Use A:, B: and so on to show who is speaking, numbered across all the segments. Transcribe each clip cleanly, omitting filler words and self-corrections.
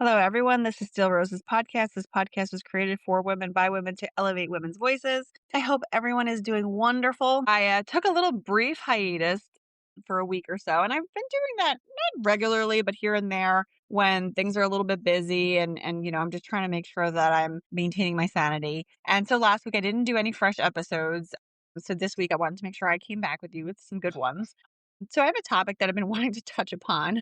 A: Hello, everyone. This is Still Rose's podcast. This podcast was created for women by women to elevate women's voices. I hope everyone is doing wonderful. I took a little brief hiatus for a week or so, and I've been doing that not regularly, but here and there when things are a little bit busy and I'm just trying to make sure that I'm maintaining my sanity. And so last week I didn't do any fresh episodes. So this week I wanted to make sure I came back with you with some good ones. So I have a topic that I've been wanting to touch upon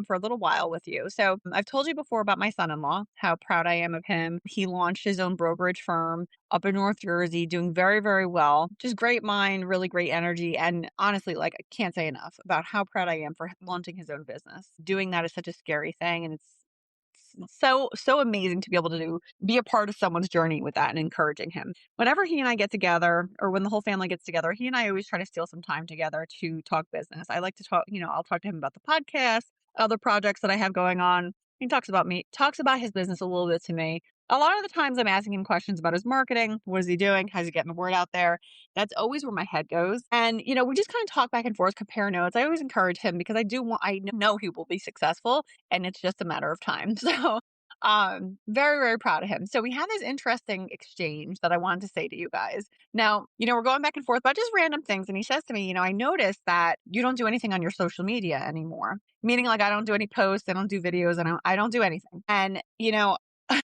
A: for a little while with you. So I've told you before about my son-in-law, how proud I am of him. He launched his own brokerage firm up in North Jersey, doing very, very well. Just great mind, really great energy. And honestly, like I can't say enough about how proud I am for launching his own business. Doing that is such a scary thing. And it's so amazing to be able to be a part of someone's journey with that and encouraging him. Whenever he and I get together, or when the whole family gets together, he and I always try to steal some time together to talk business. I like to talk, I'll talk to him about the podcast, other projects that I have going on. He talks about me, talks about his business a little bit to me. A lot of the times I'm asking him questions about his marketing. What is he doing? How's he getting the word out there? That's always where my head goes. And, we just kind of talk back and forth, compare notes. I always encourage him because I know he will be successful and it's just a matter of time. So, very, very proud of him. So we had this interesting exchange that I wanted to say to you guys. Now, we're going back and forth about just random things. And he says to me, I noticed that you don't do anything on your social media anymore. Meaning like I don't do any posts, I don't do videos, I don't do anything. And,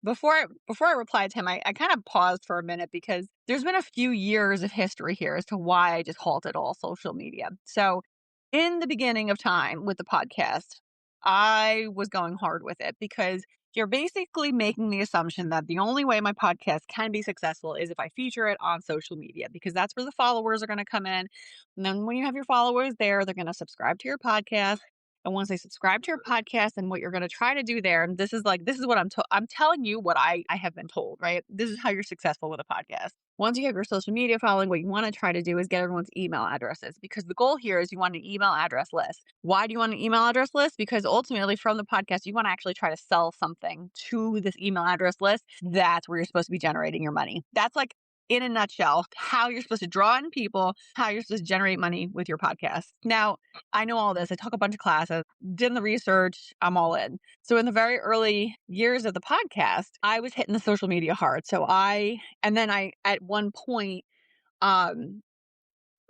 A: before I replied to him, I kind of paused for a minute because there's been a few years of history here as to why I just halted all social media. So in the beginning of time with the podcast, I was going hard with it because you're basically making the assumption that the only way my podcast can be successful is if I feature it on social media, because that's where the followers are going to come in. And then when you have your followers there, they're going to subscribe to your podcast. And once they subscribe to your podcast and what you're going to try to do there, and this is what I'm telling you what I have been told, right? This is how you're successful with a podcast. Once you have your social media following, what you want to try to do is get everyone's email addresses, because the goal here is you want an email address list. Why do you want an email address list? Because ultimately from the podcast, you want to actually try to sell something to this email address list. That's where you're supposed to be generating your money. That's like, in a nutshell, how you're supposed to draw in people, how you're supposed to generate money with your podcast. Now, I know all this. I took a bunch of classes, did the research. I'm all in. So in the very early years of the podcast, I was hitting the social media hard. And then I, at one point, um,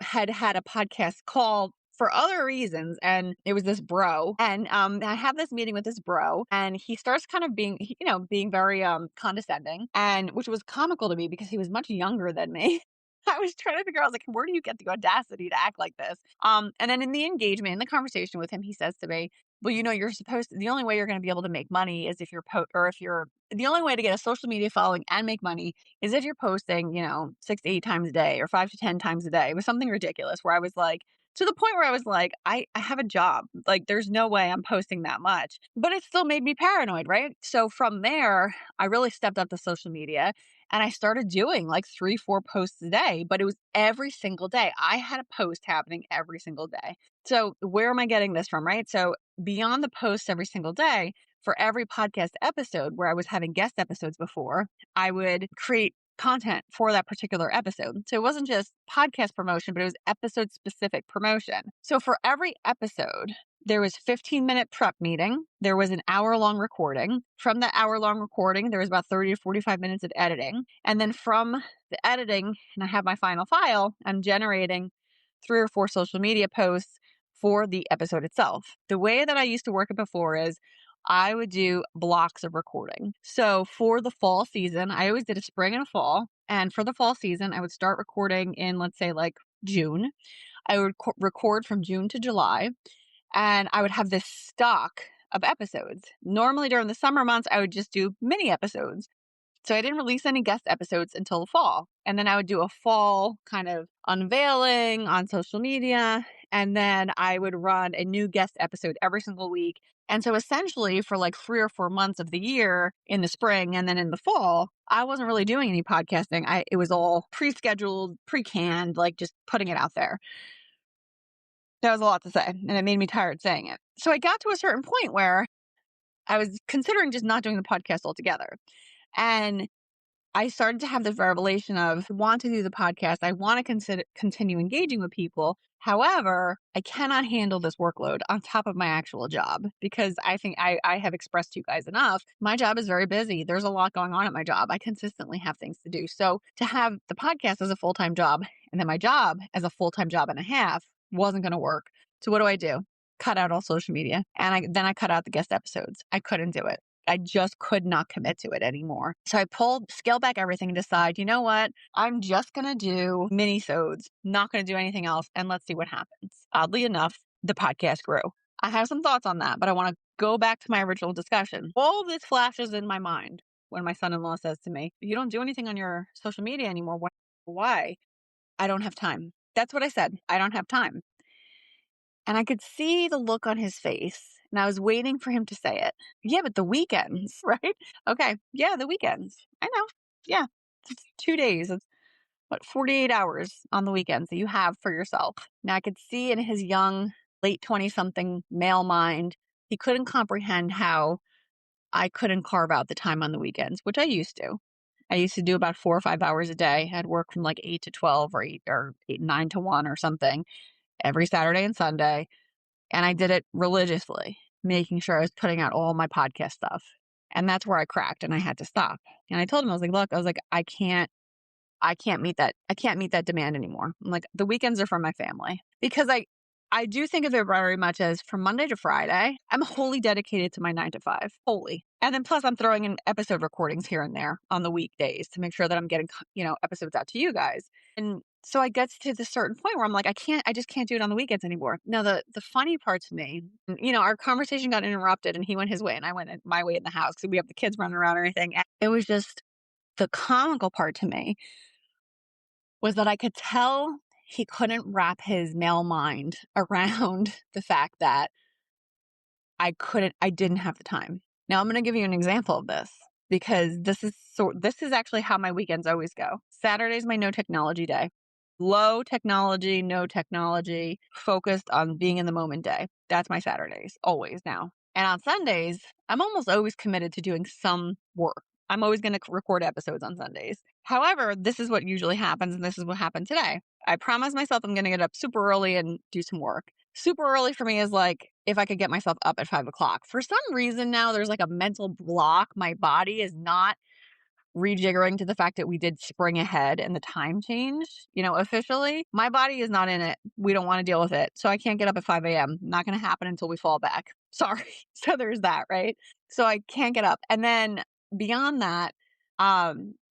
A: had a podcast call for other reasons, and it was this bro, and I have this meeting with this bro, and he starts kind of being very condescending, and which was comical to me because he was much younger than me. I was trying to figure out, I was like, where do you get the audacity to act like this? And then in the engagement, in the conversation with him, he says to me, well, the only way you're going to be able to make money is if the only way to get a social media following and make money is if you're posting, 6 to 8 times a day or 5 to 10 times a day. It was something ridiculous where I was like, to the point where I was like, I have a job. Like, there's no way I'm posting that much. But it still made me paranoid, right? So from there, I really stepped up to social media and I started doing like 3, 4 posts a day, but it was every single day. I had a post happening every single day. So where am I getting this from, right? So beyond the posts every single day, for every podcast episode where I was having guest episodes before, I would create content for that particular episode. So it wasn't just podcast promotion, but it was episode specific promotion. So for every episode, there was 15-minute prep meeting. There was an hour-long recording. From that hour-long recording, there was about 30 to 45 minutes of editing. And then from the editing, and I have my final file, I'm generating 3 or 4 social media posts for the episode itself. The way that I used to work it before is I would do blocks of recording. So for the fall season, I always did a spring and a fall. And for the fall season, I would start recording in, let's say, like June. I would record from June to July, and I would have this stock of episodes. Normally during the summer months, I would just do mini episodes. So I didn't release any guest episodes until the fall. And then I would do a fall kind of unveiling on social media. And then I would run a new guest episode every single week. And so essentially for like 3 or 4 months of the year in the spring and then in the fall, I wasn't really doing any podcasting. It was all pre-scheduled, pre-canned, like just putting it out there. That was a lot to say, and it made me tired saying it. So I got to a certain point where I was considering just not doing the podcast altogether. And I started to have this revelation of I want to do the podcast. I want to continue engaging with people. However, I cannot handle this workload on top of my actual job because I think I have expressed to you guys enough. My job is very busy. There's a lot going on at my job. I consistently have things to do. So to have the podcast as a full-time job and then my job as a full-time job and a half wasn't going to work. So what do? Cut out all social media. And then I cut out the guest episodes. I couldn't do it. I just could not commit to it anymore. So I scale back everything and decide, you know what? I'm just going to do mini-sodes, not going to do anything else. And let's see what happens. Oddly enough, the podcast grew. I have some thoughts on that, but I want to go back to my original discussion. All this flashes in my mind when my son-in-law says to me, you don't do anything on your social media anymore. Why? I don't have time. That's what I said. I don't have time. And I could see the look on his face. And I was waiting for him to say it. Yeah, but the weekends, right? Okay. Yeah, the weekends. I know. Yeah. It's 2 days. It's 48 hours on the weekends that you have for yourself. Now I could see in his young, late 20-something male mind, he couldn't comprehend how I couldn't carve out the time on the weekends, which I used to. I used to do about 4 or 5 hours a day. I'd work from like 8 to 12 or 9 to 1 or something every Saturday and Sunday. And I did it religiously, making sure I was putting out all my podcast stuff. And that's where I cracked and I had to stop. And I told him, I was like, look, I can't meet that. I can't meet that demand anymore. I'm like, the weekends are for my family because I do think of it very much as from Monday to Friday, I'm wholly dedicated to my 9 to 5, wholly. And then plus I'm throwing in episode recordings here and there on the weekdays to make sure that I'm getting, episodes out to you guys. And so I get to this certain point where I'm like, I just can't do it on the weekends anymore. Now, the funny part to me, our conversation got interrupted and he went his way and I went my way in the house because we have the kids running around and everything. And it was just the comical part to me was that I could tell he couldn't wrap his male mind around the fact that I didn't have the time. Now I'm going to give you an example of this because this is actually how my weekends always go. Saturday's my no technology day. Low technology, no technology, focused on being in the moment day. That's my Saturdays, always now. And on Sundays, I'm almost always committed to doing some work. I'm always going to record episodes on Sundays. However, this is what usually happens, and this is what happened today. I promised myself I'm going to get up super early and do some work. Super early for me is like if I could get myself up at 5 o'clock. For some reason now, there's like a mental block. My body is not rejiggering to the fact that we did spring ahead and the time changed, officially. My body is not in it. We don't want to deal with it. So I can't get up at 5 a.m. Not going to happen until we fall back. Sorry. So there's that, right? So I can't get up. And then beyond that,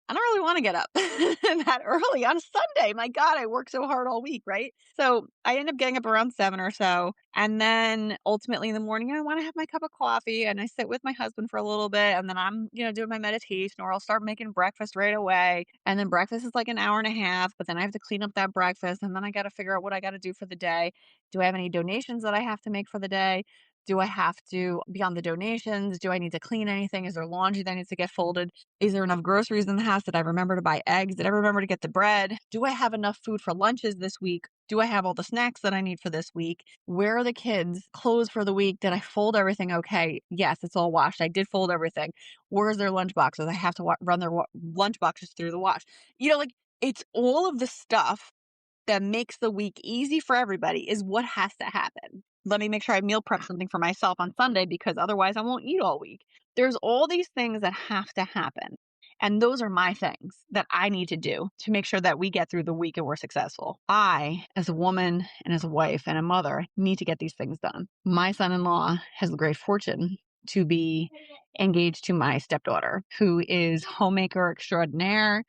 A: I don't really want to get up that early on a Sunday. My God, I work so hard all week, right? So I end up getting up around 7 or so. And then ultimately in the morning, I want to have my cup of coffee and I sit with my husband for a little bit. And then I'm, doing my meditation or I'll start making breakfast right away. And then breakfast is like an hour and a half, but then I have to clean up that breakfast. And then I got to figure out what I got to do for the day. Do I have any donations that I have to make for the day? Do I have to, beyond the donations, do I need to clean anything? Is there laundry that needs to get folded? Is there enough groceries in the house? Did I remember to buy eggs? Did I remember to get the bread? Do I have enough food for lunches this week? Do I have all the snacks that I need for this week? Where are the kids' clothes for the week? Did I fold everything okay? Yes, it's all washed. I did fold everything. Where's their lunch boxes? I have to run their lunch boxes through the wash. It's all of the stuff that makes the week easy for everybody is what has to happen. Let me make sure I meal prep something for myself on Sunday because otherwise I won't eat all week. There's all these things that have to happen. And those are my things that I need to do to make sure that we get through the week and we're successful. I, as a woman and as a wife and a mother, need to get these things done. My son-in-law has the great fortune to be engaged to my stepdaughter, who is homemaker extraordinaire,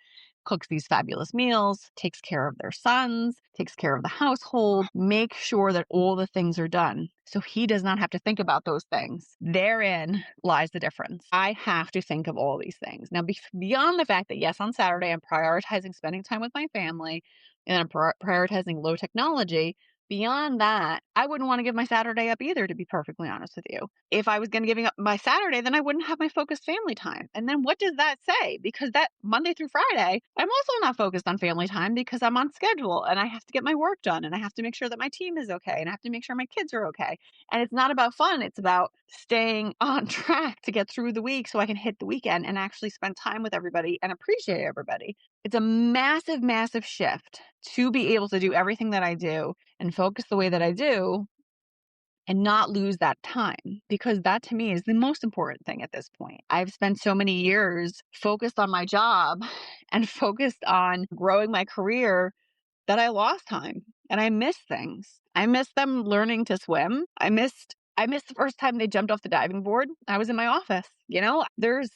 A: cooks these fabulous meals, takes care of their sons, takes care of the household, make sure that all the things are done. So he does not have to think about those things. Therein lies the difference. I have to think of all these things. Now, beyond the fact that, yes, on Saturday, I'm prioritizing spending time with my family and I'm prioritizing low technology, Beyond that, I wouldn't want to give my Saturday up either, to be perfectly honest with you. If I was going to giving up my Saturday, then I wouldn't have my focused family time. And then what does that say? Because that Monday through Friday, I'm also not focused on family time because I'm on schedule and I have to get my work done and I have to make sure that my team is okay and I have to make sure my kids are okay. And it's not about fun. It's about staying on track to get through the week so I can hit the weekend and actually spend time with everybody and appreciate everybody. It's a massive, massive shift to be able to do everything that I do and focus the way that I do and not lose that time, because that to me is the most important thing at this point. I've spent so many years focused on my job and focused on growing my career that I lost time and I missed things. I missed them learning to swim. I missed the first time they jumped off the diving board. I was in my office. There's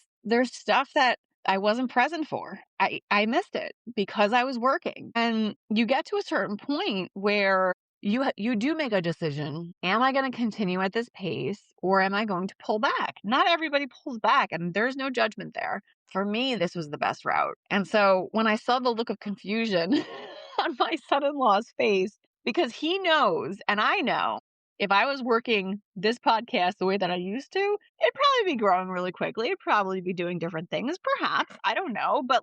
A: stuff that I wasn't present for. I missed it because I was working. And you get to a certain point where you do make a decision. Am I going to continue at this pace or am I going to pull back? Not everybody pulls back and there's no judgment there. For me, this was the best route. And so when I saw the look of confusion on my son-in-law's face, because he knows and I know if I was working this podcast the way that I used to, it'd probably be growing really quickly. It'd probably be doing different things, perhaps. I don't know. But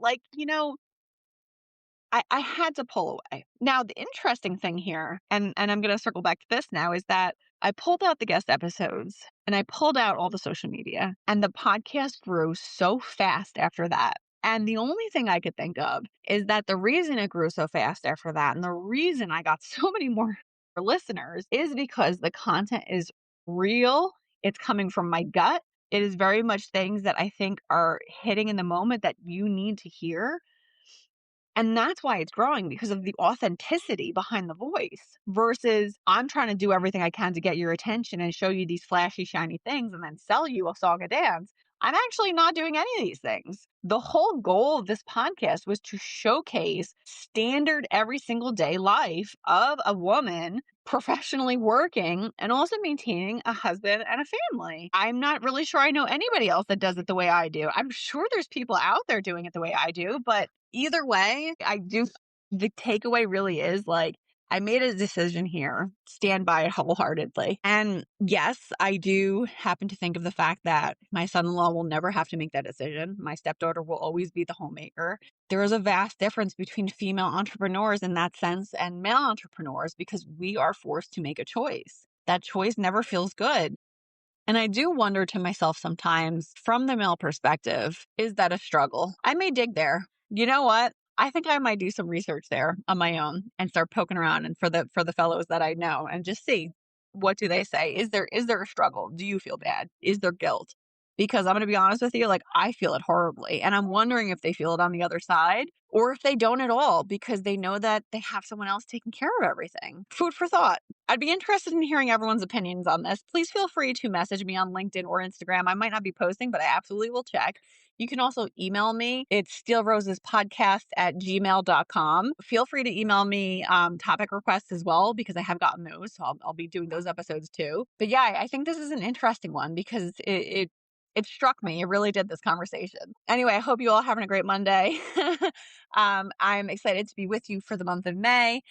A: I had to pull away. Now, the interesting thing here, and I'm going to circle back to this now, is that I pulled out the guest episodes and I pulled out all the social media, and the podcast grew so fast after that. And the only thing I could think of is that the reason it grew so fast after that, and the reason I got so many more listeners, is because the content is real. It's coming from my gut. It is very much things that I think are hitting in the moment that you need to hear. And that's why it's growing, because of the authenticity behind the voice versus I'm trying to do everything I can to get your attention and show you these flashy, shiny things and then sell you a song and dance. I'm actually not doing any of these things. The whole goal of this podcast was to showcase standard every single day life of a woman professionally working and also maintaining a husband and a family. I'm not really sure I know anybody else that does it the way I do. I'm sure there's people out there doing it the way I do, but either way, the takeaway really is like, I made a decision here, stand by it wholeheartedly. And yes, I do happen to think of the fact that my son-in-law will never have to make that decision. My stepdaughter will always be the homemaker. There is a vast difference between female entrepreneurs in that sense and male entrepreneurs because we are forced to make a choice. That choice never feels good. And I do wonder to myself sometimes, from the male perspective, is that a struggle? I may dig there. You know what? I think I might do some research there on my own and start poking around and for the fellows that I know and just see, what do they say? Is there a struggle? Do you feel bad? Is there guilt? Because I'm going to be honest with you, like I feel it horribly. And I'm wondering if they feel it on the other side or if they don't at all because they know that they have someone else taking care of everything. Food for thought. I'd be interested in hearing everyone's opinions on this. Please feel free to message me on LinkedIn or Instagram. I might not be posting, but I absolutely will check. You can also email me. It's steelrosespodcast@gmail.com. Feel free to email me topic requests as well, because I have gotten those. So I'll be doing those episodes too. But yeah, I think this is an interesting one because it struck me. It really did, this conversation. Anyway, I hope you all having a great Monday. I'm excited to be with you for the month of May.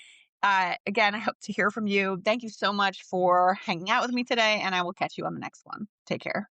A: Again, I hope to hear from you. Thank you so much for hanging out with me today, and I will catch you on the next one. Take care.